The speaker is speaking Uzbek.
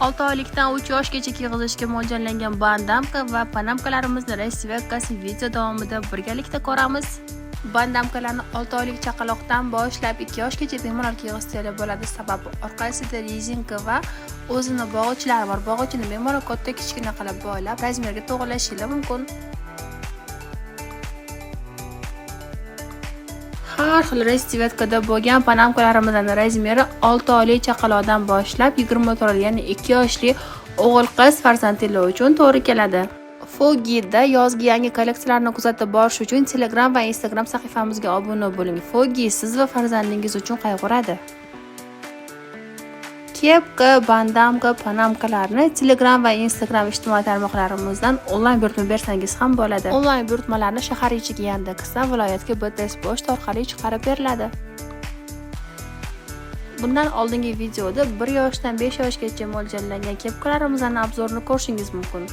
6 oylikdan 3 yoshgacha kiyg'izishga mo'ljallangan bandamka va panamkalarimizni rasvetkasi video davomida birgalikda ko'ramiz. Bandamkalarni 6 oylik chaqaloqdan boshlab 2 yoshgacha bemalol kiyg'izsa bo'ladi, sababi orqasida rezinka va o'zini bog'ichlar bor. Bog'ichni bemalol katta kichkina qilib bog'lab, razmerga to'g'rilashingiz mumkin. Har xil rasvetkada bo'lgan panamkalarimizning razmeri 6 oylik chaqaloqdan boshlab 24 ya'ni 2 yoshli o'g'il-qiz farzandlar uchun to'g'ri keladi. Fogida yozgi yangi kolleksiyalarni kuzatib borish uchun Telegram va Instagram sahifamizga obuna bo'ling. Fogi siz va farzandingiz uchun qayg'uradi. Kepka, bandamka, panamkalarni Telegram va Instagram ijtimoiy tarmoqlarimizdan onlayn buyurtma bersangiz ham bo'ladi. Onlayn buyurtmalarni shahar ichiga Yandexdan viloyatga BTS pochta orqali chiqarib beriladi. Bundan oldingi videoda 1 yoshdan 5 yoshgacha mo'ljallangan kepkalarimizning obzorini ko'rishingiz mumkin.